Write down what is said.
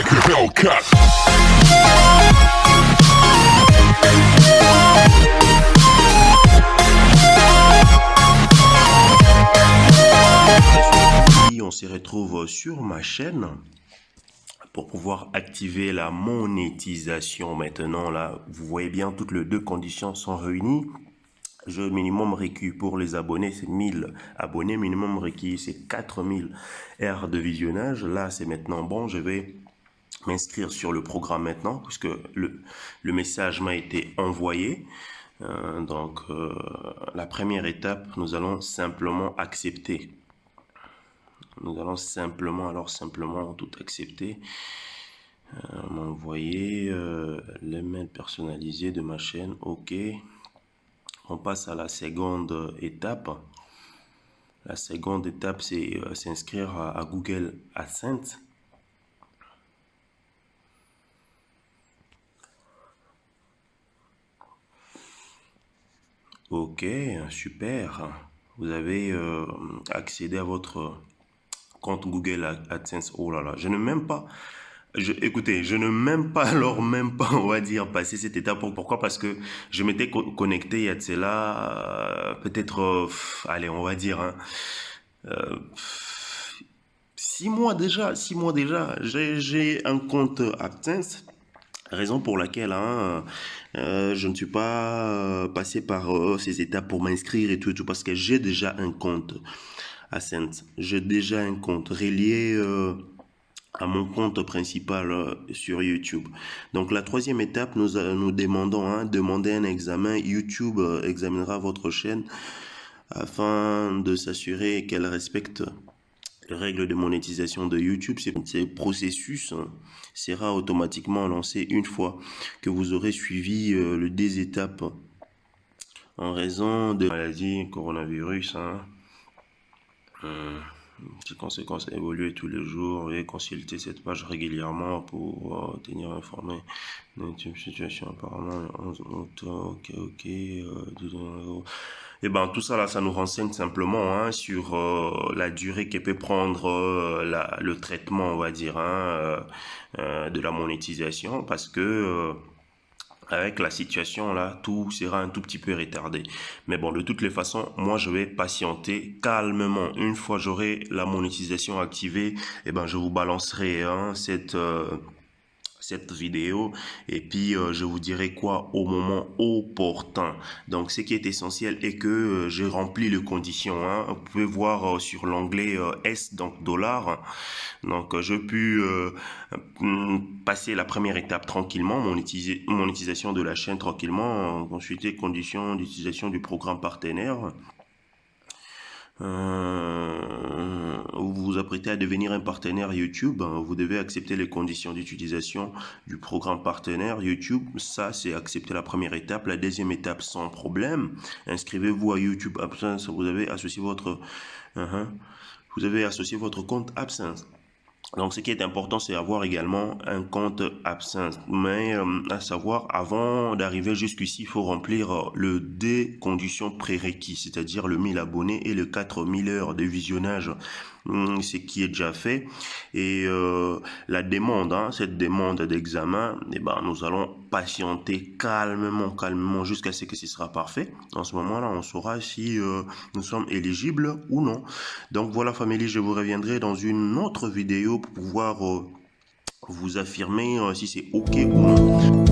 like a Hellcat. On se retrouve sur ma chaîne pour pouvoir activer la monétisation. Maintenant là, vous voyez bien, toutes les deux conditions sont réunies. Le minimum requis pour les abonnés, c'est 1000 abonnés. Minimum requis, c'est 4000 heures de visionnage. Là, c'est maintenant bon. Je vais m'inscrire sur le programme maintenant, puisque le message m'a été envoyé. La première étape, nous allons simplement accepter. Nous allons simplement tout accepter. M'envoyer les mails personnalisés de ma chaîne. OK. On passe à la seconde étape. La seconde étape, c'est s'inscrire à Google AdSense. OK, super. Vous avez accédé à votre compte Google AdSense. Oh là là, je ne même pas... écoutez, je ne même pas, on va dire, passer cette étape. Pourquoi? Parce que je m'étais connecté il y a de cela, peut-être, allez, on va dire, hein, 6 mois déjà, j'ai un compte AdSense. Raison pour laquelle je ne suis pas passé par ces étapes pour m'inscrire et tout, parce que j'ai déjà un compte AdSense. J'ai déjà un compte relié à mon compte principal sur YouTube. Donc la troisième étape, nous demandons, demander un examen. YouTube examinera votre chaîne afin de s'assurer qu'elle respecte les règles de monétisation de YouTube. Ce processus sera automatiquement lancé une fois que vous aurez suivi les 2 étapes en raison de la maladie coronavirus. Les conséquences évoluent tous les jours et consulter cette page régulièrement pour tenir informé d'une situation apparemment. Ok. Et ben tout ça là, ça nous renseigne simplement sur la durée que peut prendre le traitement, on va dire, de la monétisation, parce que avec la situation là, tout sera un tout petit peu retardé. Mais bon, de toutes les façons, moi je vais patienter calmement. Une fois j'aurai la monétisation activée, et ben je vous balancerai cette vidéo, et puis je vous dirai quoi au moment opportun. Donc ce qui est essentiel est que j'ai rempli les conditions. Vous pouvez voir sur l'onglet S, donc dollar. Donc je pu passer la première étape tranquillement, monétisation de la chaîne tranquillement, consulter conditions d'utilisation du programme partenaire. Vous vous apprêtez à devenir un partenaire YouTube, vous devez accepter les conditions d'utilisation du programme partenaire YouTube. Ça, c'est accepter la première étape. La deuxième étape, sans problème, inscrivez-vous à YouTube AdSense. Vous avez associé votre compte AdSense. Donc, ce qui est important, c'est avoir également un compte AdSense. Mais à savoir, avant d'arriver jusqu'ici, il faut remplir le 2 conditions prérequis, c'est-à-dire le 1000 abonnés et le 4000 heures de visionnage, ce qui est déjà fait. Et la demande, cette demande d'examen, nous allons patienter calmement jusqu'à ce que ce sera parfait. En ce moment-là, on saura si nous sommes éligibles ou non. Donc voilà, famille, je vous reviendrai dans une autre vidéo pour pouvoir vous affirmer si c'est OK ou non.